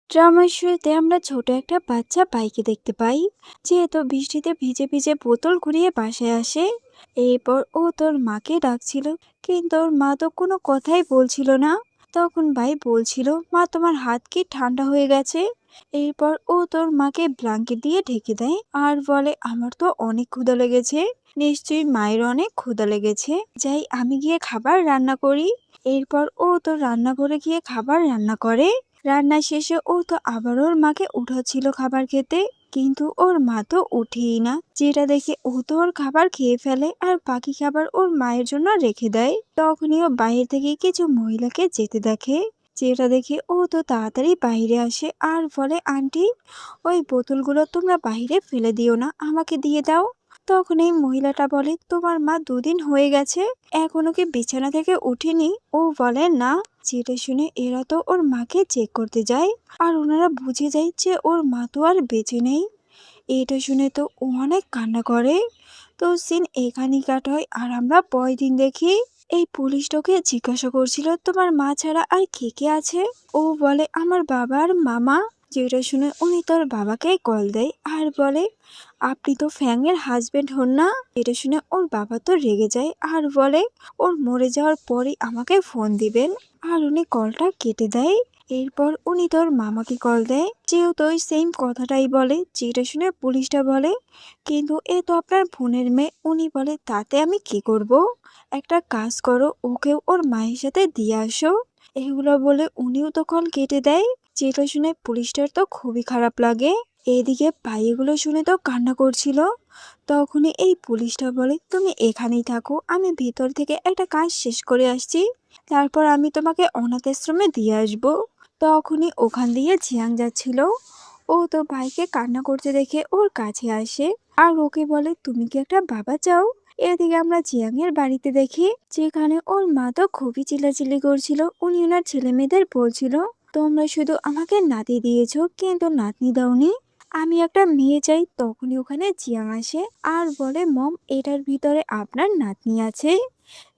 ড্রামার শুরুতে আমরা ছোট একটা বাচ্চা বাইকে দেখতে পাই, যে তো বৃষ্টিতে ভিজে ভিজে বোতল ঘুরিয়ে বাসায় আসে। এরপর ও তোর মাকে ডাকছিল, কিন্তু ওর মা তো কোনো কথাই বলছিল না। তখন ভাই বলছিল, মা তোমার হাত কি ঠান্ডা হয়ে গেছে? এরপর ও তোর মাকে ব্ল্যাঙ্কেট দিয়ে ঢেকে দেয় আর বলে, আমার তো অনেক ক্ষুধা লেগেছে। নিশ্চয়ই মায়ের অনেক ক্ষুধা লেগেছে, যাই আমি গিয়ে খাবার রান্না করি। এরপর ও তো রান্নাঘরে গিয়ে খাবার রান্না করে। রান্না শেষে ও তো আবার ওর মাকে উঠাচ্ছিল খাবার খেতে, কিন্তু ওর মা তো উঠেই না। যেটা দেখে ও তো ওর খাবার খেয়ে ফেলে আর বাকি খাবার ওর মায়ের জন্য রেখে দেয়। তখনই ও বাইরে থেকে কিছু মহিলাকে যেতে দেখে, যেটা দেখে ও তো তাড়াতাড়ি বাইরে আসে আর বলে, আন্টি, ওই বোতলগুলো তোমরা বাইরে ফেলে দিও না, আমাকে দিয়ে দাও। তখন এই মহিলাটা বলে, তোমার মা দুদিন হয়ে গেছে, এখনো কি বিছানা থেকে উঠেনি? ও বলে, না। যেটা শুনে এরা তো ওর মাকে চেক করতে যায়, আর ওনারা বুঝে যায় যে ওর মা তো আর বেঁচে নেই। এটা শুনে তো ও অনেক কান্না করে। তো সিন এখানেই কাট হয়, আর আমরা পরের দিন দেখি এই পুলিশটাকে জিজ্ঞাসা করছিল, তোমার মা ছাড়া আর কে কে আছে? ও বলে, আমার বাবা আর মামা। যেটা শুনে উনি তার বাবাকে কল দেয় আর বলে, আপনি তো ফ্যাংয়ের হাজবেন্ড হন না? এটা শুনে ওর বাবা তো রেগে যায় আর বলে, ওর মরে যাওয়ার পরই আমাকে ফোন দিবেন। আর উনি কলটা কেটে দেয়। এরপর উনি তোর মামাকে কল দেয়, যেও তো ওই সেম কথাটাই বলে। যেটা শুনে পুলিশটা বলে, কিন্তু এ তো আপনার বোনের মেয়ে। উনি বলে, তাতে আমি কি করব? একটা কাজ করো, ওকেও ওর মায়ের সাথে দিয়ে আসো। এগুলো বলে উনিও তো কল কেটে দেয়। যেটা শুনে পুলিশটার তো খুবই খারাপ লাগে। এদিকে ভাই এগুলো শুনে তো কান্না করছিল। তখনই এই পুলিশটা বলে, তুমি এখানেই থাকো, আমি ভিতর থেকে একটা কাজ শেষ করে আসছি, তারপর আমি তোমাকে অনাথ আশ্রমে দিয়ে আসবো। তখনই ওখান দিয়ে জিয়াং যাচ্ছিল। ও তো ভাইকে কান্না করতে দেখে ওর কাছে আসে আর ওকে বলে, তুমি কি একটা বাবা চাও? এদিকে আমরা জিয়াং এর বাড়িতে দেখি, যেখানে ওর মা তো খুবই চিল্লাচিল্লি করছিল। উনি ওনার ছেলে মেয়েদের বলছিল, তোমরা শুধু আমাকে নাতি দিয়েছো, কিন্তু নাতনি দাওনি। আমি একটা মেয়ে চাই। তখনই ওখানে জিয়াং আসে আর বলে, মম, এটার ভিতরে আপনার নাতনি আছে।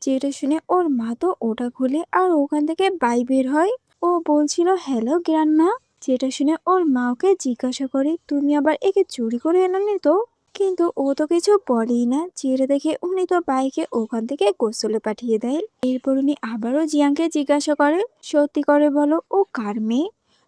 যেটা শুনে ওর মা তো ওটা খুলে আর ওখান থেকে বাই বের হয়। ও বলছিল, হ্যালো গ্র্যান্ডমা। যেটা শুনে ওর মা ওকে জিজ্ঞাসা করে, তুমি আবার একে চুরি করে এনোনি তো? কিন্তু ও তো কিছু বলেই না। যেটা দেখে উনি তো বাইকে ওখান থেকে গোসলে পাঠিয়ে দেয়। এরপর উনি আবারও জিয়াংকে জিজ্ঞাসা করে, সত্যি করে বলো, ও কার মেয়ে?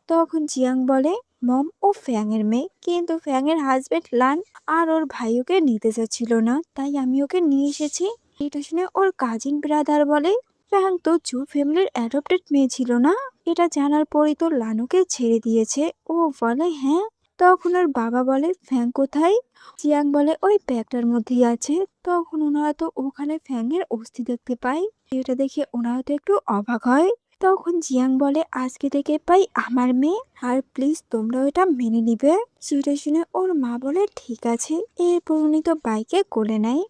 তখন জিয়াং বলে, মম, ও ফ্যাং এর মেয়ে, কিন্তু ফ্যাং এর হাজবেন্ড লান আর ওর ভাই ওকে নিতে চাচ্ছিল না, তাই আমি ওকে নিয়ে এসেছি। এটা শুনে ওর কাজিন ব্রাদার বলে, ফ্যাং তো জু ফ্যামিলির অ্যাডপ্টেড মেয়ে ছিল না? এটা জানার পরই তো লানুকে ছেড়ে দিয়েছে। ও বলে, হ্যাঁ। তখন ওর বাবা বলে, ফ্যাং কোথায়? জিয়াং বলে, ওই ব্যাগটার মধ্যেই আছে। তখন ওনারা তো ওখানে ফ্যাং এর অস্থি দেখতে পায়। এটা দেখে ওনারা তো একটু অবাক হয়। তখন জিয়াং বলে, আজকে থেকে পাই আমার মেয়ে, আর প্লিজ তোমরা এটা মেনে নিবে। সেটা শুনে ওর মা বলে, ঠিক আছে। এরপর উনি তো বাইকে কোলে নেয়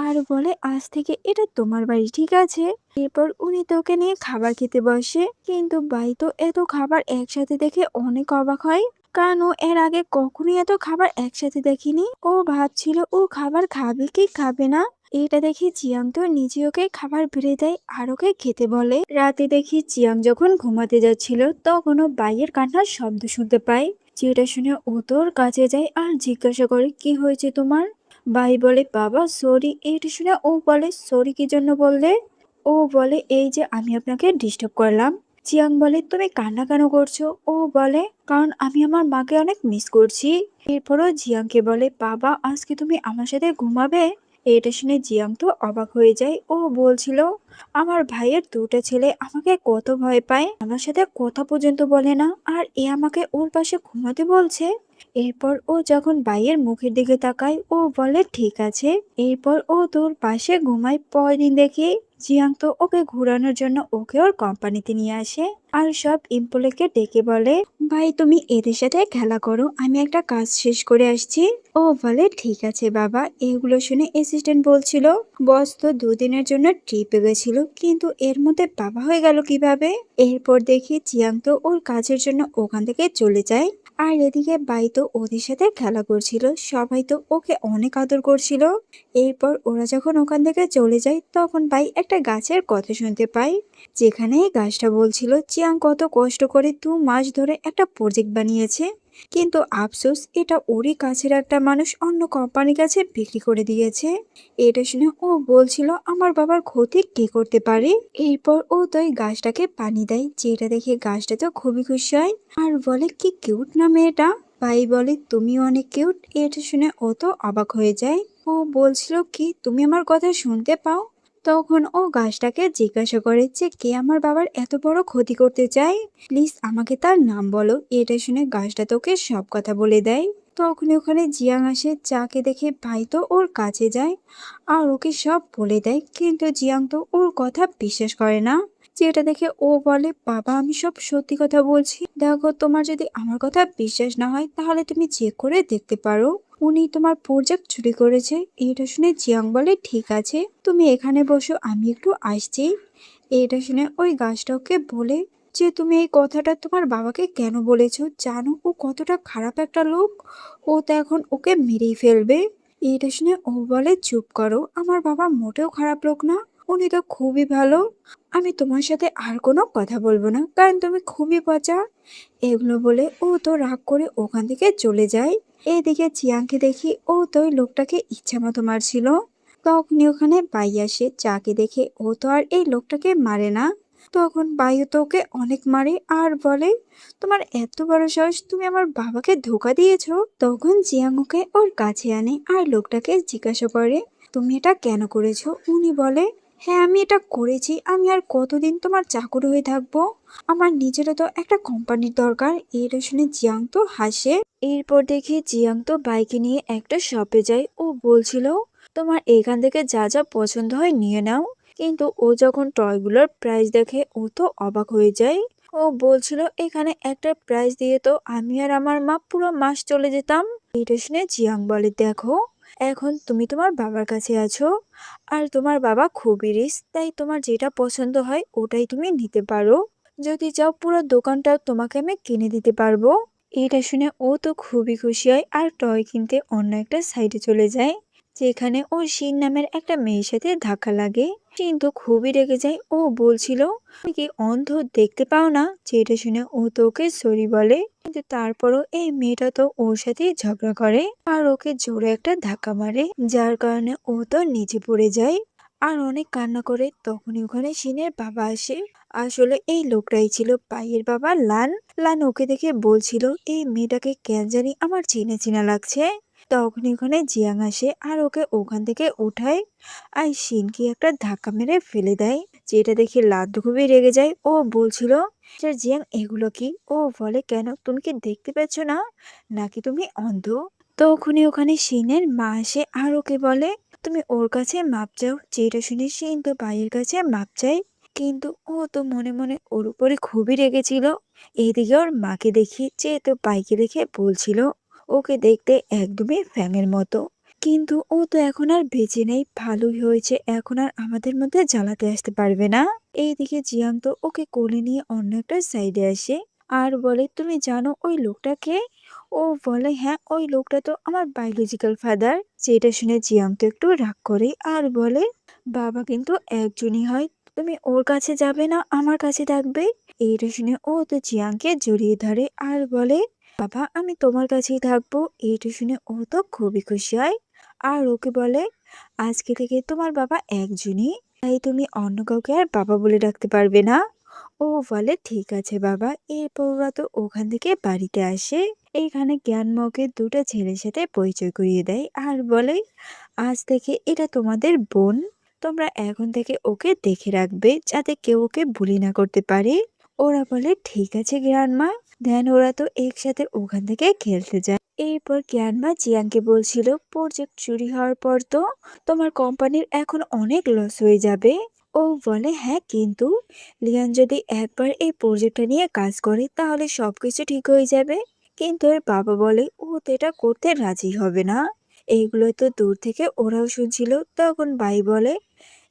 আর বলে, আজ থেকে এটা তোমার বাড়ি, ঠিক আছে? এরপর উনি তোকে নিয়ে খাবার খেতে বসে, কিন্তু বাই তো এত খাবার একসাথে দেখে অনেক অবাক হয়, কারণ ও এর আগে কখনোই এত খাবার একসাথে দেখেনি। ও ভাবছিল ও খাবার খাবে কি খাবে না। এটা দেখে জিয়াং তো নিজে ওকে খাবার বেড়ে দেয় আর ওকে খেতে বলে। রাতে দেখি জিয়াং যখন ঘুমাতে যাচ্ছিল, তখন ও বাইয়ের কান্নার শব্দ শুনতে পায়। যেটা শুনে ও তোর কাছে যায় আর জিজ্ঞাসা করে, কি হয়েছে তোমার? ভাই বলে, বাবা সরি। এটা শুনে ও বলে, সরি কি জন্য বললে? ও বলে, এই যে আমি আপনাকে ডিস্টার্ব করলাম। জিয়াং বলে, তুমি কান্না কেন করছো? ও বলে, কারণ আমি আমার মাকে অনেক মিস করছি। এরপরও জিয়াংকে বলে, বাবা আজকে তুমি আমার সাথে ঘুমাবে? এটা শুনে জিয়াং তো অবাক হয়ে যায়। ও বলছিল, আমার ভাইয়ের দুটো ছেলে আমাকে কত ভয় পায়, আমার সাথে কথা পর্যন্ত বলে না, আর এ আমাকে ওর পাশে ঘুমাতে বলছে। এরপর ও যখন ভাইয়ের মুখের দিকে তাকায়, ও বলে, ঠিক আছে। এরপর ও তোর পাশে ঘুমায়। পরের দিন দেখি জিয়াং তো ওকে ঘুরানোর জন্য ওকে ওর কোম্পানিতে নিয়ে আসে আর সব এমপ্লয়িকে ডেকে বলে, ভাই তুমি এদের সাথে খেলা করো, আমি একটা কাজ শেষ করে আসছি। ও বলে, ঠিক আছে বাবা। এগুলো শুনে অ্যাসিস্ট্যান্ট বলছিল, বস তো দুদিনের জন্য ট্রিপে গেছিল, কিন্তু এর মধ্যে বাবা হয়ে গেল কিভাবে? এরপর দেখি জিয়াং তো ওর কাজের জন্য ওখান থেকে চলে যায় আর এদিকে বাই তো ওদের সাথে খেলা করছিল, সবাই তো ওকে অনেক আদর করছিল। এরপর ওরা যখন ওখান থেকে চলে যায় তখন বাই একটা গাছের কথা শুনতে পায়, যেখানে এই গাছটা বলছিল চিয়াং কত কষ্ট করে 2 মাস ধরে একটা প্রজেক্ট বানিয়েছে, কিন্তু আফসোস এটা ওরই কাছের একটা মানুষ অন্য কোম্পানির কাছে বিক্রি করে দিয়েছে। এটা শুনে ও বলছিল আমার বাবার ক্ষতি কে করতে পারে। এরপর ও তো এই গাছটাকে পানি দেয়, যেটা দেখে গাছটা তো খুবই খুশি হয় আর বলে কি কিউট না মেয়েটা। ভাই বলে তুমি অনেক কিউট। এটা শুনে ও তো অবাক হয়ে যায়। ও বলছিল কি তুমি আমার কথা শুনতে পাও। তখন ও গাছটাকে জিজ্ঞাসা করে যে কে আমার বাবার এত বড় ক্ষতি করতে চায়, প্লিজ আমাকে তার নাম বলো। এটা শুনে গাছটা তোকে সব কথা বলে দেয়। তখন ওখানে জিয়াং আসে, যাকে দেখে ভাই তো ওর কাছে যায় আর ওকে সব বলে দেয়, কিন্তু জিয়াং তো ওর কথা বিশ্বাস করে না। যেটা দেখে ও বলে বাবা আমি সব সত্যি কথা বলছি, দেখো তোমার যদি আমার কথা বিশ্বাস না হয় তাহলে তুমি চেক করে দেখতে পারো, উনি তোমার প্রজেক্ট চুরি করেছে। এটা শুনে জিয়াং বলে ঠিক আছে তুমি এখানে বসো, আমি একটু আসছি। এটা শুনে ওই গাছটাকে বলে যে তুমি এই কথাটা তোমার বাবাকে কেন বলেছো, জানো ও কতটা খারাপ একটা লোক, ও তো এখন ওকে মেরেই ফেলবে। এটা শুনে ও বলে চুপ করো, আমার বাবা মোটেও খারাপ লোক না, উনি তো খুবই ভালো। আমি তোমার সাথে আর কোনো কথা বলবো না কারণ তুমি খুবই পচা। এগুলো বলে ও তো রাগ করে ওখান থেকে চলে যায়। এদিকে চিয়াংকে দেখি ও তো ওই লোকটাকে ইচ্ছা মতো মারছিল। তখনই ওখানে বাই আসে, যাকে দেখে ও তো আর এই লোকটাকে মারে না। তখন বায়ু তো ওকে অনেক মারে আর বলে তোমার এত বড় সাহস, তুমি আমার বাবাকে ধোকা দিয়েছো। তখন জিয়াং ওকে ওর কাছে আনে আর লোকটাকে জিজ্ঞাসা করে তুমি এটা কেন করেছো। উনি বলে হ্যাঁ আমি এটা করেছি, আমি আর কতদিন তোমার চাকর হয়ে থাকবো, আমার নিজেরও তো একটা কোম্পানির দরকার। এটা শুনে জিয়াং তো হাসে। এরপর দেখি জিয়াং তো বাইকে নিয়ে একটা শপে যায়, ও বলছিল তোমার এখান থেকে যা যা পছন্দ হয় নিয়ে নাও। কিন্তু ও যখন টয়গুলোর প্রাইস দেখে ও তো অবাক হয়ে যায়। ও বলছিল এখানে একটা প্রাইস দিয়ে তো আমি আর আমার মা পুরো মাস চলে যেতাম। এটা শুনে জিয়াং বলে দেখো এখন তুমি তোমার বাবার কাছে আছো আর তোমার বাবা খুবই রিচ, তাই তোমার যেটা পছন্দ হয় ওটাই তুমি নিতে পারো, যদি চাও পুরো দোকানটাও তোমাকে আমি কিনে দিতে পারবো। এটা শুনে ও তো খুবই খুশি হয় আর টয় কিনতে অন্য একটা সাইডে চলে যায়, যেখানে ও শিন নামের একটা মেয়ের সাথে ধাক্কা লাগে। কিন্তু খুবই রেগে যায়, ও বলছিল তুমি কি অন্ধ দেখতে পাও না। যেটা শুনে ও তো ওকে সরি বলে, কিন্তু তারপরও এই মেয়েটা তো ওর সাথে ঝগড়া করে আর ওকে জোরে একটা ধাক্কা মারে, যার কারণে ও তো নিচে পড়ে যায় আর অনেক কান্না করে। তখনই ওখানে শিনের বাবা আসে। আসলে এই লোকটাই ছিল পাইয়ের বাবা লান। লান ওকে দেখে বলছিল এই মেয়েটাকে কেন জানি আমার চেনা চেনা লাগছে। তখনই ওখানে জিয়াং আসে আর ওকে ওখান থেকে উঠায় আর শিনকে একটা ধাক্কা মেরে ফেলে দেয়, যেটা দেখে লান তো খুবই রেগে যায়। ও বলছিল যে জিয়াং এগুলো কি। ও বলে কেন তুমি কি দেখতে পাচ্ছ না নাকি তুমি অন্ধ। তখনই ওখানে শিনের মা আসে আর ওকে বলে তুমি ওর কাছে মাপ চাও। যেটা শুনে শিন তো ভাইয়ের কাছে মাপ চায়, কিন্তু ও তো মনে মনে ওর উপরে খুবই রেগেছিল। এইদিকে ওর মাকে দেখি যে তো ভাইকে দেখে বলছিল ওকে দেখতে একদমই ফ্যাঙের মতো, কিন্তু ও তো এখন আর বেঁচে নেই, ভালোই হয়েছে, এখন আর আমাদের মধ্যে জ্বালাতে আসতে পারবে না। এইদিকে জিয়াং তো ওকে কোলে নিয়ে অন্য একটা সাইডে আসে আর বলে তুমি জানো ওই লোকটাকে। ও বলে হ্যাঁ ওই লোকটা তো আমার বায়োলজিক্যাল ফাদার। যেটা শুনে জিয়াং তো একটু রাগ করে আর বলে বাবা কিন্তু একজনই হয়, তুমি ওর কাছে যাবে না আমার কাছে থাকবে। এইটা শুনে ও তো জিয়াংকে জড়িয়ে ধরে আর বলে বাবা আমি তোমার কাছেই থাকবো। এইটা শুনে ও তো খুবই খুশি হয় আর ওকে বলে আজকে থেকে তোমার বাবা একজনই, তাই তুমি অন্য কাউকে আর বাবা বলে ডাকতে পারবে না। ও বলে ঠিক আছে বাবা। এরপর ওরা তো ওখান থেকে বাড়িতে আসে। এইখানে জ্ঞানমকে দুটো ছেলের সাথে পরিচয় করিয়ে দেয় আর বলে আজ থেকে এটা তোমাদের বোন, তোমরা এখন থেকে ওকে দেখে রাখবে যাতে কেউ ওকে বুলি না করতে পারে। ওরা বলে ঠিক আছে গ্র্যান্ডমা। দেন ওরা তো একসাথে ওখান থেকে খেলতে যায়। এরপর গ্র্যান্ডমা জিয়াংকে বলছিল প্রজেক্ট চুরি হওয়ার পর তো তোমার কোম্পানির এখন অনেক লস হয়ে যাবে। ও বলে হ্যাঁ কিন্তু লিয়ান যদি একবার এই প্রজেক্টটা নিয়ে কাজ করে তাহলে সবকিছু ঠিক হয়ে যাবে। কিন্তু এর বাবা বলে ও তো এটা করতে রাজি হবে না। এইগুলো তো দূর থেকে ওরাও শুনছিল। তখন ভাই বলে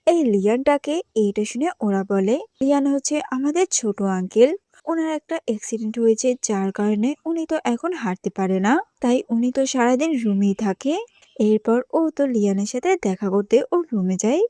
এই লিয়ানটাকে। এইটা শুনে ওরা বলে লিয়ান হচ্ছে আমাদের ছোট আঙ্কেল, ওনার একটা অ্যাক্সিডেন্ট হয়েছে, যার কারণে উনি তো এখন হাঁটতে পারে না। তাই উনি তো সারাদিন রুমেই থাকে। এরপর ও তো লিয়ানের সাথে দেখা করতে ওর রুমে যায়।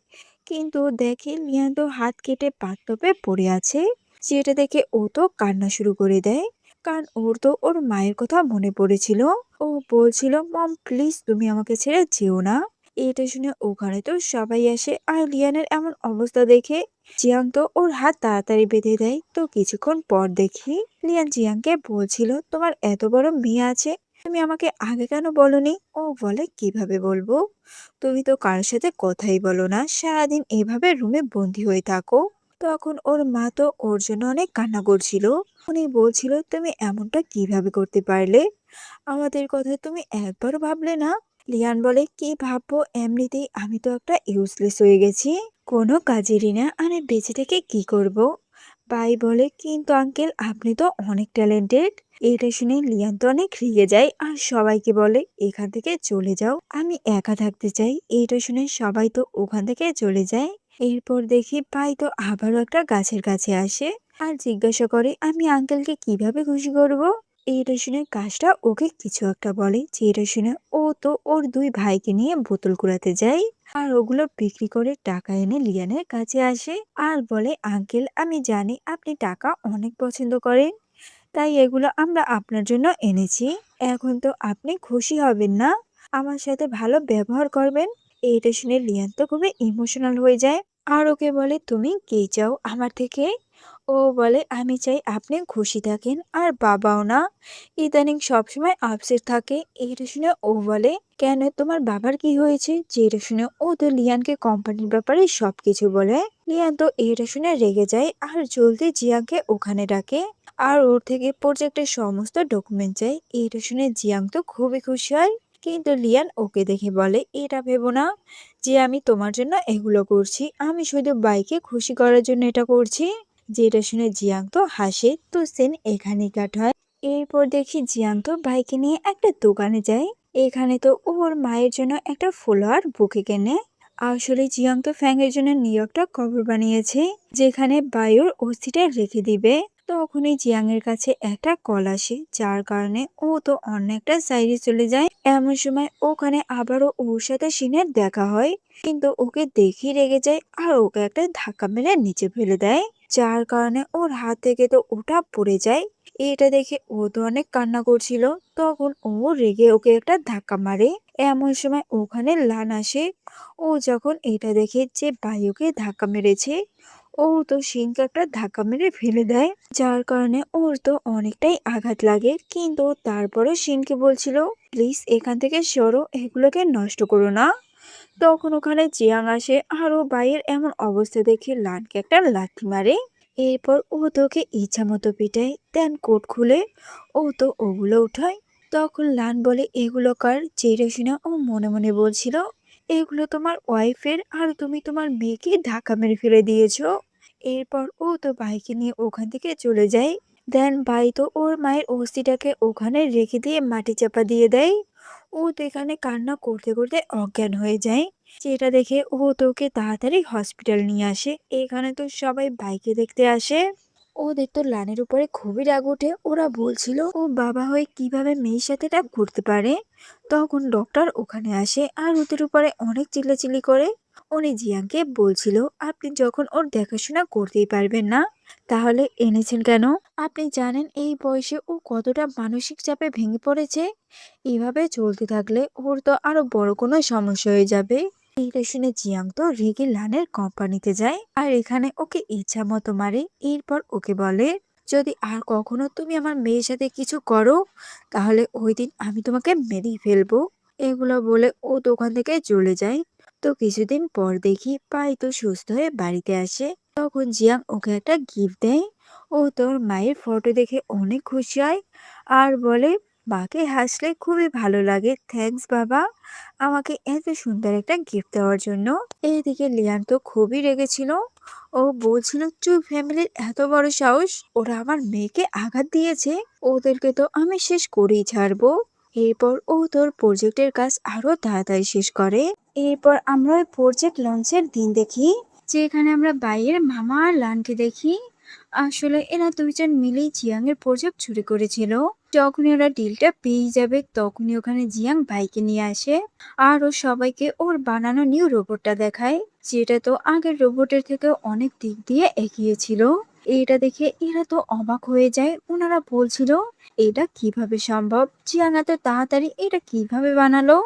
কিন্তু দেখে লিয়ান তো হাত কেটে বাথটবে পড়ে আছে। যেটা দেখে ও তো কান্না শুরু করে দেয়। কারণ ওর তো ওর মায়ের কথা মনে পড়েছিল। ও বলছিল, মম প্লিজ তুমি আমাকে ছেড়ে যেও না। এটা শুনে ওখানে তো সবাই আসে, আর লিয়ানের এমন অবস্থা দেখে জিয়াং তো ওর হাত তাড়াতাড়ি বেঁধে দেয়। তো কিছুক্ষণ পর দেখি লিয়ান জিয়াংকে বলছিল, তোমার এত বড় মেয়ে আছে, তুমি আমাকে আগে কেন বলনি? ও বলে, কিভাবে বলবো, তুমি তো কারোর সাথে কথাই বলো না, সারাদিন এভাবে রুমে বন্দি হয়ে থাকো। তখন ওর মা তো ওর জন্য অনেক কান্না করছিল। উনি বলছিল, তুমি এমনটা কিভাবে করতে পারলে, আমাদের কথা তুমি একবারও ভাবলে না? লিয়ান বলে, কি ভাববো, এমনিতেই আমি তো একটা ইউজলেস হয়ে গেছি, কোনো কাজেরই না, আমি বেঁচে থেকে কি করব। ভাই বলে, কিন্তু আঙ্কেল আপনি তো অনেক ট্যালেন্টেড। এটা শুনে লিয়ান তো অনেক রেগে যায়, আর সবাইকে বলে, এখান থেকে চলে যাও, আমি একা থাকতে চাই। এটা শুনে সবাই তো ওখান থেকে চলে যায়। এরপর দেখি ভাই তো আবারও একটা গাছের কাছে আসে, আর জিজ্ঞাসা করে, আমি আঙ্কেলকে কিভাবে খুশি করব। এটা শুনে গাছটা ওকে কিছু একটা বলে, যেটা শুনে ও তো ওর দুই ভাইকে নিয়ে বোতল কুড়াতে যায়। আর ওগুলো বিক্রি করে টাকা এনে লিয়ানের কাছে আসে, আর বলে, আঙ্কেল আমি জানি আপনি টাকা অনেক পছন্দ করেন, তাই এগুলো আমরা আপনার জন্য এনেছি। এখন তো আপনি খুশি হবেন না, আমার সাথে ভালো ব্যবহার করবেন। এটা শুনে লিয়ান তো খুবই ইমোশনাল হয়ে যায়, আর ওকে বলে, তুমি কি চাও আমার থেকে? ও বলে, আমি চাই আপনি খুশি থাকেন, আর বাবাও না, ইদানিং সবসময় আপসেট থাকে। এটা শুনে ও বলে, কেন তোমার বাবার কি হয়েছে? যেটা শুনে ও তো লিয়ানকে কোম্পানির ব্যাপারে সবকিছু বলে। লিয়ান তো এটা শুনে রেগে যায়, আর জলদি জিয়াংকে ওখানে ডাকে, আর ওর থেকে প্রজেক্টের সমস্ত ডকুমেন্ট চাই। এটা শুনে জিয়াং তো খুবই খুশি হয়। কিন্তু লিয়ান ওকে দেখে বলে, এটা ভেবো না যে আমি তোমার জন্য এগুলো করছি, আমি শুধু বাইকে খুশি করার জন্য এটা করছি। যেটা শুনে জিয়াং তো হাসে। তো সিন এখানেই কাট হয়। এরপর দেখি জিয়াং তো বাইকে নিয়ে একটা দোকানে যায়। এখানে তো ওর মায়ের জন্য একটা ফুলহার বুকে কেনে। আসলে জিয়াং তো ফ্যাংয়ের জন্য নিউ একটা কবর বানিয়েছে, যেখানে বায়ুর অস্থিটা রেখে দিবে। তখনই জিয়াং এর কাছে একটা কল আসে, যার কারণে ও তো অন্য একটা সাইডে চলে যায়। এমন সময় ওখানে আবারও ওর সাথে সিনের দেখা হয়, কিন্তু ওকে দেখি রেগে যায়, আর ওকে একটা ধাক্কা মেরে নিচে ফেলে দেয়, যার কারণে ওর হাত থেকে তো ওটা পড়ে যায়। এটা দেখে ও তো অনেক কান্না করছিল। তখন ও রেগে ওকে একটা ধাক্কা মারে। এমন সময় ওখানে লান আসে। ও যখন এটা দেখে যে বায়ুকে ধাক্কা মেরেছে, ও তো শিনকে একটা ধাক্কা মেরে ফেলে দেয়, যার কারণে ওর তো অনেকটাই আঘাত লাগে। কিন্তু তারপরে শিনকে বলছিল, প্লিজ এখান থেকে সরো, এগুলোকে নষ্ট করো না। তখন ওখানে জিয়াং আসে, আর ও ভাইয়ের এমন অবস্থা দেখে লানকে একটা লাথি মারে। এরপর ও তোকে ইচ্ছা মতো পিটায়, দেন কোট খুলে ও তো ওগুলো উঠায়। তখন লান বলে, এগুলো কার? যেটা শুনে ও মনে মনে বলছিল, এগুলো তোমার ওয়াইফের, আর তুমি তোমার মেয়েকে ধাক্কা মেরে ফেলে দিয়েছো। এরপর ও তো ভাইকে নিয়ে ওখান থেকে চলে যায়। দেন ভাই তো ওর মায়ের অস্থিটাকে ওখানে রেখে দিয়ে মাটি চাপা দিয়ে দেয়। ও তো এখানে কান্না করতে করতে অজ্ঞান হয়ে যায়। যেটা দেখে ও তোকে তাড়াতাড়ি হসপিটাল নিয়ে আসে। এখানে তো সবাই বাইকে দেখতে আসে। ওদের তো লানের উপরে খুবই রাগ ওঠে। ওরা বলছিল, ও বাবা হয়ে কিভাবে মেয়ের সাথে এটা করতে পারে। তখন ডক্টর ওখানে আসে, আর ওদের উপরে অনেক চিল্লাচিল্লি করে। উনি জিয়াংকে বলছিল, আপনি যখন ওর দেখাশোনা করতেই পারবেন না, তাহলে এনেছেন কেন? আপনি জানেন এই বয়সে ও কতটা মানসিক চাপে ভেঙে পড়েছে। এভাবে চলতে থাকলে ওর তো আরো বড় কোনো সমস্যা হয়ে যাবে। এইটা শুনে জিয়াং তো রেগে লানের কোম্পানিতে যায়, আর এখানে ওকে ইচ্ছা মতো মারে। এরপর ওকে বলে, যদি আর কখনো তুমি আমার মেয়ের সাথে কিছু করো, তাহলে ওই দিন আমি তোমাকে মেরেই ফেলবো। এগুলো বলে ও দোকান থেকে চলে যায়। তো কিছুদিন পর দেখি পাই তো সুস্থ হয়ে বাড়িতে আসে। তখন জিয়াং ওকে একটা গিফট দেয়। ও তোর মায়ের ফটো দেখে অনেক খুশি হয়, আর বলে, মাকে হাসলে খুবই ভালো লাগে, থ্যাঙ্কস বাবা, আমাকে এত সুন্দর একটা গিফট দেওয়ার জন্য। এদিকে লিয়ান তো খুবই রেগেছিল। ও বলছিল, চুপ, ফ্যামিলির এত বড় সাহস, ওরা আমার মেয়েকে আঘাত দিয়েছে, ওদেরকে তো আমি শেষ করেই ছাড়বো। এরপর ও তোর প্রজেক্টের কাজ আরো তাড়াতাড়ি শেষ করে। এরপর আমরা ওই প্রজেক্ট লঞ্চের দিন দেখি, যেখানে আমরা বাইরের মামা আর লানকে দেখি। আসলে এরা দুইজন মিলেই জিয়াং এর প্রজেক্ট চুরি করেছিল। যখনই ওরা ডিলটা পেয়ে যাবে তখনই ওখানে জিয়াং ভাইকে নিয়ে আসে আর ও সবাইকে ওর বানানো নিউ রোবটটা দেখায়, যেটা তো আগের রোবটের থেকে অনেক দিক দিয়ে এগিয়ে ছিল। এটা দেখে এরা তো অবাক হয়ে যায়, ওনারা বলছিল এটা কিভাবে সম্ভব, জিয়াং এত তাড়াতাড়ি এটা কিভাবে বানালো।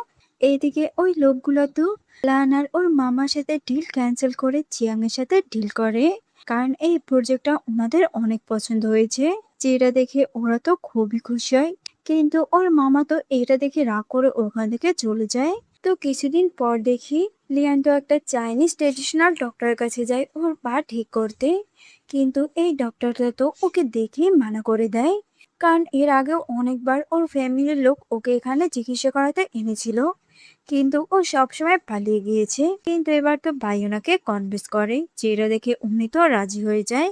এইদিকে ওই লোকগুলো তো লান আর ওর মামার সাথে ডিল ক্যান্সেল করে জিয়াং এর সাথে ডিল করে, কারণ এই প্রজেক্টটা ওনাদের অনেক পছন্দ হয়েছে, যেটা দেখে ওরা তো খুবই খুশি হয়। কিন্তু ওর মামা তো এটা দেখে রাগ করে ওখান থেকে চলে যায়। তো কিছুদিন পর দেখি লিয়ান তো একটা চাইনিজ ট্রেডিশনাল ডক্টরের কাছে যায় ওর পা ঠিক করতে, কিন্তু এই ডক্টরটা তো ওকে দেখেই মানা করে দেয়, কারণ এর আগেও অনেকবার ওর ফ্যামিলির লোক ওকে এখানে চিকিৎসা করাতে এনেছিল, কিন্তু ও সবসময় পালিয়ে গিয়েছে। কিন্তু এবার তো ভাই ওনাকে কনভিন্স করে, যেটা দেখে উনি তো রাজি হয়ে যায়।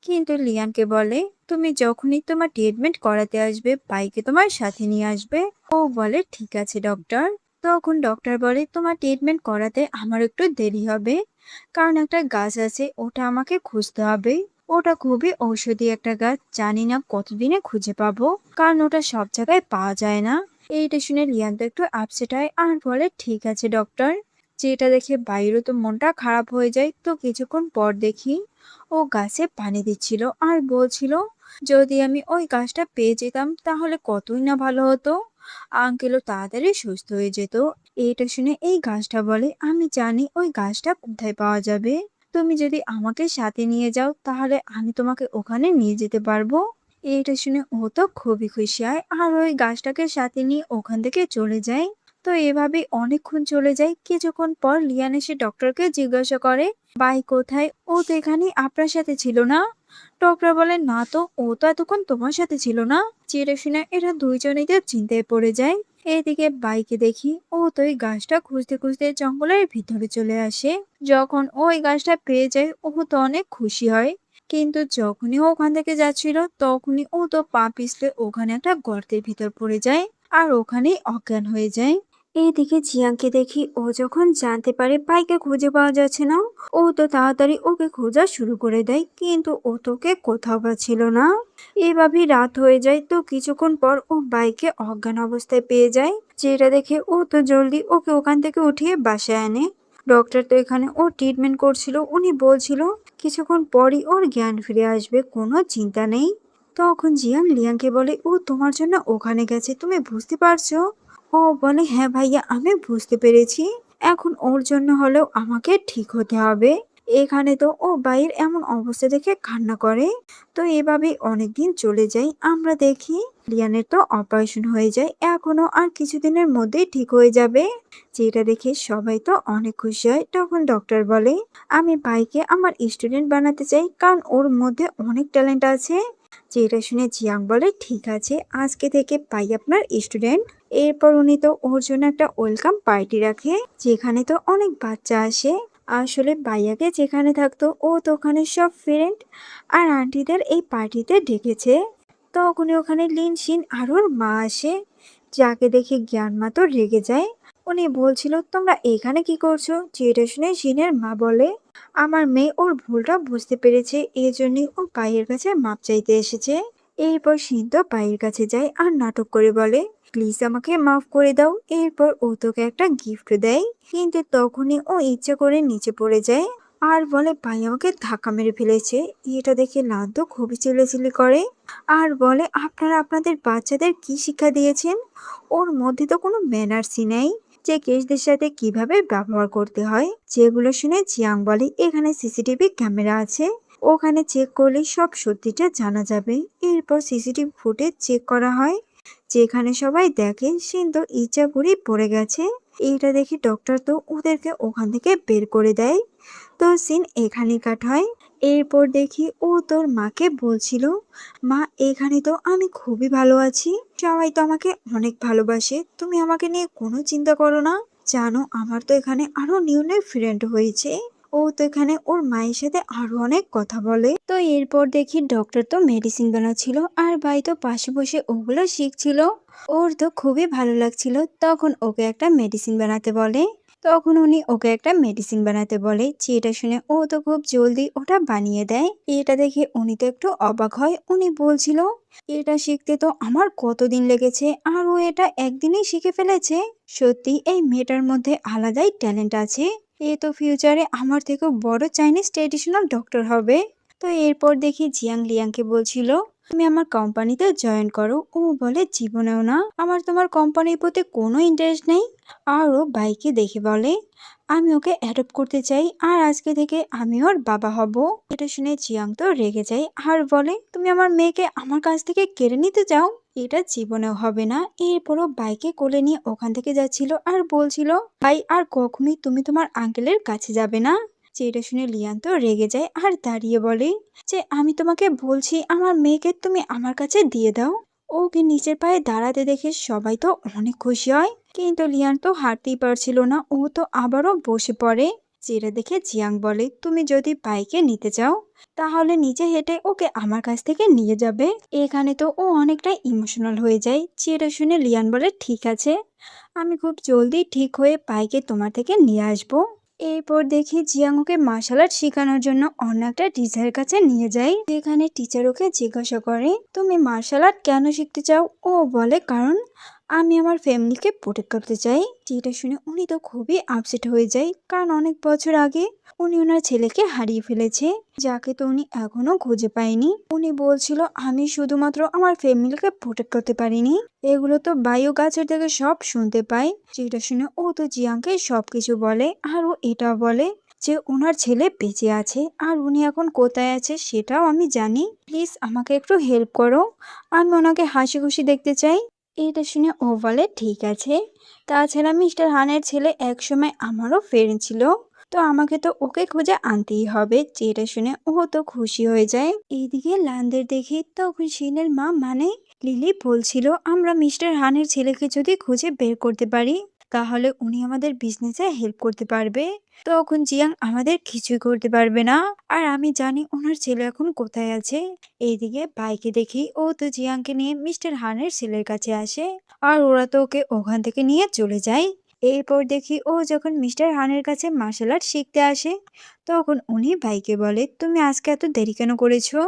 কিন্তু লিয়ানকে বলে তুমি যখনই তোমার ট্রিটমেন্ট করাতে আসবে ভাইকে তোমার সাথে নিয়ে আসবে। ও বলে ঠিক আছে ডক্টর। তখন ডক্টর বলে তোমার ট্রিটমেন্ট করাতে আমার একটু দেরি হবে, কারণ একটা গাছ আছে ওটা আমাকে খুঁজতে হবে। ওটা খুবই ঔষধি একটা গাছ, জানি না কতদিনে খুঁজে পাবো, কারণ ওটা সব জায়গায় পাওয়া যায় না। এইটা শুনে লিয়ান তো একটু আপসেট হয় আর বলে ঠিক আছে ডক্টর। যেটা দেখে বাইরে তো মনটা খারাপ হয়ে যায়। তো কিছুক্ষণ পর দেখি ও গাছে পানি দিচ্ছিল আর বলছিল যদি আমি ওই গাছটা পেয়ে যেতাম তাহলে কতই না ভালো হতো, আঙ্কেলও তাড়াতাড়ি সুস্থ হয়ে যেত। এইটা শুনে এই গাছটা বলে আমি জানি ওই গাছটা কোথায় পাওয়া যাবে, তুমি যদি আমাকে সাথে নিয়ে যাও তাহলে আমি তোমাকে ওখানে নিয়ে যেতে পারবো। এইটা শুনে ও তো খুবই খুশি হয় আর ওই গাছটাকে সাথে নিয়ে ওখান থেকে চলে যায়। তো এভাবে অনেকক্ষণ চলে যায়। কিছুক্ষণ পর লিয়ান এসে ডক্টরকে জিজ্ঞাসা করে ভাই কোথায়, ও তো এখানে আপনার সাথে ছিল না। ডক্টর বলে না তো, ও তো এতক্ষণ তোমার সাথে ছিল না। যেটা শুনে এরা দুইজনেই তো চিন্তায় পড়ে যায়। এদিকে বাইকে দেখি ও তো ওই গাছটা খুঁজতে খুঁজতে জঙ্গলের ভিতরে চলে আসে। যখন ও ওই গাছটা পেয়ে যায় ও তো অনেক খুশি হয়, কিন্তু যখনই ও ওখান থেকে যাচ্ছিল তখনই ও তো পা পিছলে ওখানে একটা গর্তের ভিতর পড়ে যায় আর ওখানেই অজ্ঞান হয়ে যায়। এইদিকে জিয়াংকে দেখি ও যখন জানতে পারে বাইকে খুঁজে পাওয়া যাচ্ছে না, ও তো তাড়াতাড়ি ওকে খোঁজা শুরু করে দেয়, কিন্তু ও তোকে কোথাও পাচ্ছিল না। এভাবেই রাত হয়ে যায়। তো কিছুক্ষণ পর ও বাইকে অজ্ঞান অবস্থায় পেয়ে যায়, যেটা দেখে ও তো জলদি ওকে ওখান থেকে উঠিয়ে বাসায় আনে। ডক্টর তো এখানে ওর ট্রিটমেন্ট করছিল, উনি বলছিল কিছুক্ষণ পরই ওর জ্ঞান ফিরে আসবে, কোনো চিন্তা নেই। তখন জিয়াং লিয়াংকে বলে ও তোমার জন্য ওখানে গেছে, তুমি বুঝতে পারছো? ও বলে হ্যাঁ ভাইয়া আমি বুঝতে পেরেছি, এখন ওর জন্য হলেও আমাকে ঠিক হতে হবে। এখানে তো ও ভাইয়ের এমন অবস্থা দেখে কান্না করে। তো এভাবে অনেকদিন চলে যায়, আমরা দেখি লিয়ানের তো অপারেশন হয়ে যায়, এখনো আর কিছুদিনের মধ্যেই ঠিক হয়ে যাবে। যেটা দেখে সবাই তো অনেক খুশি হয়। তখন ডক্টর বলে আমি ভাইকে আমার স্টুডেন্ট বানাতে চাই, কারণ ওর মধ্যে অনেক ট্যালেন্ট আছে। যেটা শুনে জিয়াং বলে ঠিক আছে আজকে থেকে ভাই আপনার স্টুডেন্ট। এরপর উনি তো ওর জন্য একটা ওয়েলকাম পার্টি রাখে, যেখানে তো অনেক বাচ্চা আসে। আসলে ভাইয়াকে যেখানে থাকতো ও তো ওখানে সব ফ্রেন্ড আর আন্টিদের এই পার্টিতে ডেকেছে। তখনই ওখানে লিন শিন আর ওর মা আসে, যাকে দেখে জ্ঞান মা তো রেগে যায়। উনি বলছিল তোমরা এখানে কি করছো। যেটা শুনে শিনের মা বলে আমার মেয়ে ওর ভুলটা বুঝতে পেরেছে, এই জন্যই ও ভাইয়ের কাছে মাপ চাইতে এসেছে। এরপর শিন তো ভাইয়ের কাছে যায় আর নাটক করে বলে প্লিজ আমাকে মাফ করে দাও। এরপর ও তোকে একটা গিফট দেয়, কিন্তু তখনই ও ইচ্ছা করে নিচে পড়ে যায় আর বলে ভাই আমাকে ধাক্কা মেরে ফেলেছে। এটা দেখে লান তো খুবই চিল্লাচিল্লি করে আর বলে আপনারা আপনাদের বাচ্চাদের কি শিক্ষা দিয়েছেন, ওর মধ্যে তো কোনো ম্যানার্সই নেই যে গেস্টদের সাথে কিভাবে ব্যবহার করতে হয়। যেগুলো শুনে জিয়াং বলে এখানে সিসিটিভি ক্যামেরা আছে, ওখানে চেক করলে সব সত্যিটা জানা যাবে। এরপর সিসিটিভি ফুটেজ চেক করা হয়, যেখানে সবাই দেখে সিন তো ইচ্ছা করেই পড়ে গেছে। এইটা দেখে ডক্টর তো ওদেরকে ওখান থেকে বের করে দেয়। তো সিন এখানেই কাট হয়। এরপর দেখি ও তোর মাকে বলছিল মা এখানে তো আমি খুবই ভালো আছি, সবাই তো আমাকে অনেক ভালোবাসে, তুমি আমাকে নিয়ে কোনো চিন্তা করো না। জানো আমার তো এখানে আরো নিউ নিউ ফ্রেন্ড হয়েছে। ও তো এখানে ওর মায়ের সাথে আরো অনেক কথা বলে। তো এরপর দেখি ডক্টর তো মেডিসিন বানাচ্ছিল আর ভাই তো পাশে বসে ওগুলো শিখছিল। ওর তো খুবই ভালো লাগছিল, তখন ওকে একটা মেডিসিন বানাতে বলে। তখন উনি ওকে একটা মেডিসিন বানাতে বলে, যেটা শুনে ও তো খুব জলদি ওটা বানিয়ে দেয়। এটা দেখে উনি তো একটু অবাক হয়। উনি বলছিল, এটা শিখতে তো আমার কতদিন লেগেছে, আর ও এটা একদিনেই শিখে ফেলেছে। সত্যি এই মেয়েটার মধ্যে আলাদাই ট্যালেন্ট আছে। এ তো ফিউচারে আমার থেকেও বড় চাইনিজ ট্রেডিশনাল ডক্টর হবে। তো এরপর দেখি জিয়াং লিয়াংকে বলছিল, তুমি আমার কোম্পানিতে জয়েন করো। ও বলে, জীবনেও না, আমার তোমার কোম্পানির প্রতি কোনো ইন্টারেস্ট নেই। আর ও বাইকে দেখে বলে, আমি ওকে অ্যাডপ্ট করতে চাই, আর আজকে থেকে আমি ওর বাবা হব। এটা শুনে জিয়াং তো রেগে যায় আর বলে, তুমি আমার মেয়েকে আমার কাছ থেকে কেড়ে নিতে চাও? এটা জীবনেও হবে না। এরপরও বাইকে কোলে নিয়ে ওখান থেকে যাচ্ছিল আর বলছিল, ভাই আর কখনোই তুমি তোমার আঙ্কেলের কাছে যাবে না। যেটা শুনে লিয়ান তো রেগে যায় আর দাঁড়িয়ে বলে, যে আমি তোমাকে বলছি আমার মেয়েকে তুমি আমার কাছে দিয়ে দাও। ওকে নিজের পায়ে দাঁড়াতে দেখে সবাই তো অনেক খুশি হয়, কিন্তু লিয়ান তো হাঁটতেই পারছিল না। ও তো আবারও বসে পড়ে। যেটা দেখে জিয়াং বলে, তুমি যদি বাইকে নিতে চাও তাহলে নিচে হেঁটে ওকে আমার কাছ থেকে নিয়ে যাবে। এখানে তো ও অনেকটা ইমোশনাল হয়ে যায়। যেটা শুনে লিয়ান বলে, ঠিক আছে, আমি খুব জলদি ঠিক হয়ে বাইকে তোমার থেকে নিয়ে আসবো। এরপর দেখি জিয়াং ওকে মার্শাল আর্ট শেখানোর জন্য অন্য একটা টিচারের কাছে নিয়ে যায়। যেখানে টিচার ওকে জিজ্ঞাসা করে, তুমি মার্শাল আর্ট কেন শিখতে চাও? ও বলে, কারণ আমি আমার ফ্যামিলিকে প্রোটেক্ট করতে চাই। যেটা শুনে উনি তো খুবই আপসেট হয়ে যায়, কারণ অনেক বছর আগে উনি ওনার ছেলেকে হারিয়ে ফেলেছে, যাকে তো উনি এখনো খুঁজে পায়নি। উনি বলছিল, আমি শুধুমাত্র আমার ফ্যামিলিকে প্রোটেক্ট করতে পারিনি, এগুলো তো বায়ু গাছের থেকে সব শুনতে পাই। যেটা শুনে ও তো জিয়াংকে সবকিছু বলে, আর ও এটা বলে যে ওনার ছেলে বেঁচে আছে, আর উনি এখন কোথায় আছে সেটাও আমি জানি। প্লিজ আমাকে একটু হেল্প করো, আমি ওনাকে হাসি খুশি দেখতে চাই। এটা শুনে ও বলে, ঠিক আছে। তাছাড়া মিস্টার হানের ছেলে একসময় আমারও ফ্রেন্ড ছিল, তো আমাকে তো ওকে খুঁজে আনতেই হবে। যেটা শুনে ও তো খুশি হয়ে যায়। এইদিকে লানদের দেখি তখন শিনের মা মানে লিলি বলছিল, আমরা মিস্টার হানের ছেলেকে যদি খুঁজে বের করতে পারি তাহলে উনি আমাদের বিজনেসে হেল্প করতে পারবে। তখন জিয়াং আমাদের কিছুই করতে পারবে না, আর আমি জানি ওনার ছেলে এখন কোথায় আছে। এইদিকে বাইকে দেখি ও তো জিয়াংকে নিয়ে মিস্টার হানের ছেলের কাছে আসে, আর ওরা তো ওকে ওখান থেকে নিয়ে চলে যায়। এরপর দেখি ও যখন মিস্টার হানের কাছে মার্শাল আর্ট শিখতে আসে, তখন উনি ভাইকে বলে, তুমি আজকে এত দেরি কেন করেছো?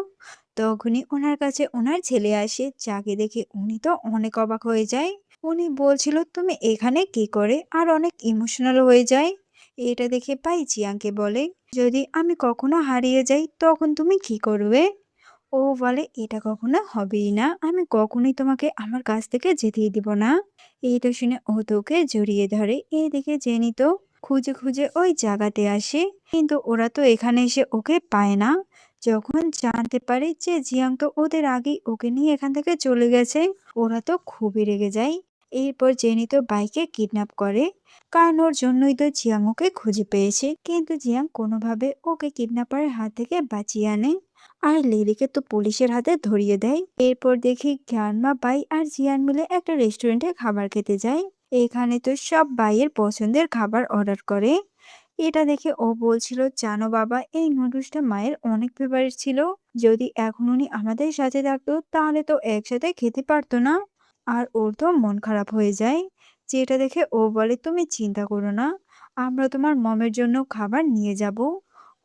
তখনই ওনার কাছে ওনার ছেলে আসে, যাকে দেখে উনি তো অনেক অবাক হয়ে যায়। উনি বলছিল, তুমি এখানে কি করে, আর অনেক ইমোশনাল হয়ে যায়। এটা দেখে ভাই জিয়াংকে বলে, যদি আমি কখনো হারিয়ে যাই তখন তুমি কি করবে? ও বলে, এটা কখনো হবেই না, আমি কখনোই তোমাকে আমার কাছ থেকে যেতেই দিব না। এইটা শুনে ও তোকে জড়িয়ে ধরে। এদিকে জেনি তো খুঁজে খুঁজে ওই জায়গাতে আসে, কিন্তু ওরা তো এখানে এসে ওকে পায় না। যখন জানতে পারে যে জিয়াং তো ওদের আগেই ওকে নিয়ে এখান থেকে চলে গেছে, ওরা তো খুবই রেগে যায়। এরপর জেনি তো বাইকে কিডন্যাপ করে, কারণ ওর জন্যই তো জিয়াং ওকে খুঁজে পেয়েছে। কিন্তু জিয়াং কোনোভাবে ওকে কিডন্যাপারের হাত থেকে বাঁচিয়ে আনে, আর লিলিকে তো পুলিশের হাতে ধরিয়ে দেয়। এরপর দেখি গ্রান্মা বাই আর জিয়ান মিলে একটা রেস্টুরেন্টে খাবার খেতে যায়। এখানে তো সব বাইয়ের পছন্দের খাবার অর্ডার করে। এটা দেখে ও বলছিল, জানো বাবা, এই নুডলসটা মায়ের অনেক ফেভারিট ছিল, যদি এখন উনি আমাদের সাথে থাকতো তাহলে তো একসাথে খেতে পারতো না। আর ওর তো মন খারাপ হয়ে যায়। যেটা দেখে ও বলে, তুমি চিন্তা করো না, আমরা তোমার মমের জন্য খাবার নিয়ে যাব।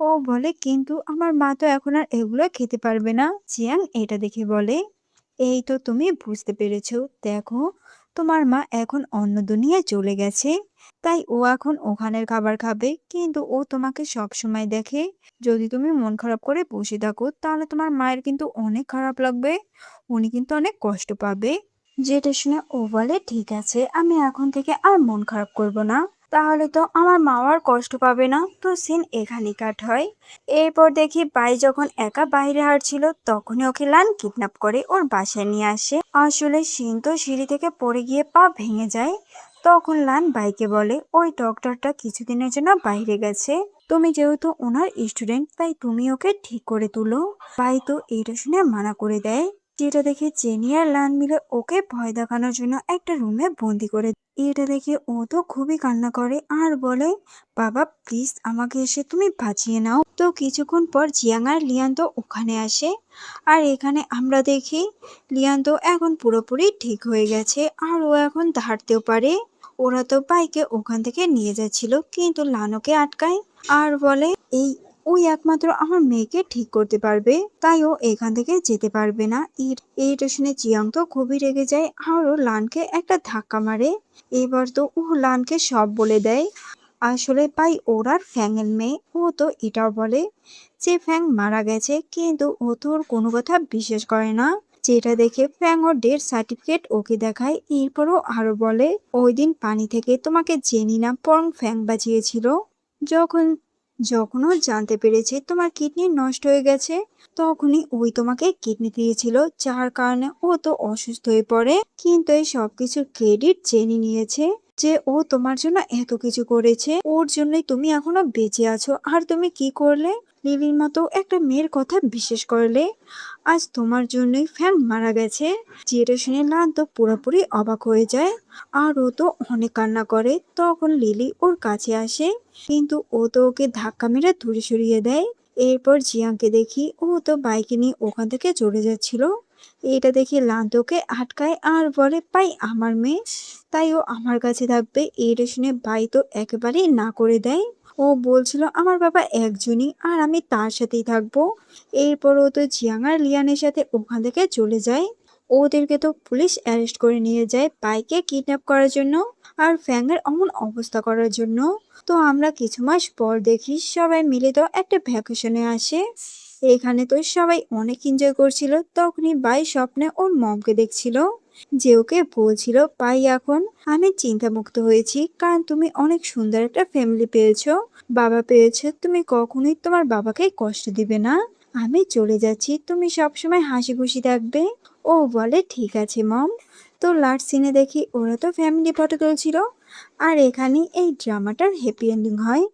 ও বলে, কিন্তু আমার মা তো এখন আর এগুলো খেতে পারবে না। জিয়াং এটা দেখে বলে, এই তো তুমি বুঝতে পেরেছো, দেখো তোমার মা এখন অন্য দুনিয়ায় চলে গেছে, তাই ও এখন ওখানের খাবার খাবে, কিন্তু ও তোমাকে সব সময় দেখে। যদি তুমি মন খারাপ করে বসে থাকো তাহলে তোমার মায়ের কিন্তু অনেক খারাপ লাগবে, উনি কিন্তু অনেক কষ্ট পাবে। যেটা শুনে ও বলে, ঠিক আছে, আমি এখন থেকে আর মন খারাপ করব না, তাহলে তো আমার মা আর কষ্ট পাবে না। তো সিন এখানেই কাট হয়। এরপর দেখি বাই যখন একা বাইরে হাঁটছিল তখনই ওকে লান কিডন্যাপ করে ওর বাসায় নিয়ে আসে। আসলে সিন তো সিঁড়ি থেকে পড়ে গিয়ে পা ভেঙে যায়। তখন লান বাইকে বলে, ওই ডক্টরটা কিছুদিনের জন্য বাইরে গেছে, তুমি যেহেতু ওনার স্টুডেন্ট তাই তুমি ওকে ঠিক করে তুলো। বাই তো এইটা শুনে মানা করে দেয়। যেটা দেখে জেনি আর লান মিলে ওকে ভয় দেখানোর জন্য একটা রুমে বন্দি করে। এটা দেখে ও তো খুবই কান্না করে আর বলে, বাবা প্লিজ আমাকে এসে তুমি বাঁচিয়ে নাও। তো কিছুক্ষণ পর জিয়াং আর লিয়ান তো ওখানে আসে, আর এখানে আমরা দেখি লিয়ান তো এখন পুরোপুরি ঠিক হয়ে গেছে, আর ও এখন হাঁটতেও পারে। ওরা তো বাইকে ওখান থেকে নিয়ে যাচ্ছিল, কিন্তু লানুকে আটকায় আর বলে এই ওই একমাত্র আমার মেয়েকে ঠিক করতে পারবে, তাই ও এখান থেকে যেতে পারবে না। এইটা শুনে জিয়াং তো খুবই রেগে যায় আর ও লানকে একটা ধাক্কা মারে। এবার তো ও লানকে সব বলে দেয়। আসলে ভাই ওরার ফ্যাংয়ের মেয়ে, ও তো এটাও বলে যে ফ্যাং মারা গেছে, কিন্তু ও তো ওর কোনো কথা বিশ্বাস করে না। যেটা দেখে ফ্যাং ওর ডেথ সার্টিফিকেট ওকে দেখায়। এরপরও আরো বলে ওই দিন পানি থেকে তোমাকে জেনি না বরং ফ্যাং বাঁচিয়েছিল। যখন যখন ও জানতে পেরেছে তোমার কিডনি নষ্ট হয়ে গেছে, তখনই ওই তোমাকে কিডনি দিয়েছিল, যার কারণে ও তো অসুস্থ হয়ে পড়ে। কিন্তু এই সবকিছুর ক্রেডিট জেনি নিয়েছে, যে ও তোমার জন্য এত কিছু করেছে, ওর জন্যই তুমি এখনো বেঁচে আছো। আর তুমি কি করলে? লিলির মতো একটা মেয়ের কথা বিশ্বাস করলে। আজ তোমার জন্যই ফ্যাং মারা গেছে। যেটা শুনে লান তো পুরোপুরি অবাক হয়ে যায় আর ও তো অনেক কান্না করে। তখন লিলি ওর কাছে আসে, কিন্তু ও তো ওকে ধাক্কা মেরে দূরে সরিয়ে দেয়। এরপর জিয়াংকে দেখি ও তো বাইকে নিয়ে ওখান থেকে চলে যাচ্ছিল। এটা দেখে লান্তকে আটকায় আর বলে ভাই আমার মেয়ে, তাই ও আমার কাছে থাকবে। এটা শুনে ভাই তো একেবারেই না করে দেয়। ও বলছিল আমার বাবা একজনই আর আমি তার সাথেই থাকবো। এরপর ও তো জিয়াং আর লিয়ানের সাথে ওখান থেকে চলে যায়। ওদেরকে তো পুলিশ অ্যারেস্ট করে নিয়ে যায় বাইকে কিডন্যাপ করার জন্য আর ফ্যাংয়ের অমন অবস্থা করার জন্য। তো আমরা কিছু মাস পর দেখি সবাই মিলে তো একটা ভ্যাকেশনে আসে। এখানে তো সবাই অনেক এনজয় করছিল। তখনই বাই স্বপ্নে ওর মমকে দেখছিল, যে ওকে বলছিল ভাই এখন আমি চিন্তামুক্ত হয়েছি, কারণ তুমি অনেক সুন্দর একটা ফ্যামিলি পেয়েছো, বাবা পেয়েছো, তুমি কখনোই তোমার বাবাকে কষ্ট দিবে না। আমি চলে যাচ্ছি, তুমি সবসময় হাসি খুশি থাকবে। ও বলে ঠিক আছে মম। তো লাস্ট সিনে দেখি ওরা তো ফ্যামিলি ফটো তুলছিল। আর এখানে এই ড্রামাটার হ্যাপি এন্ডিং হয়।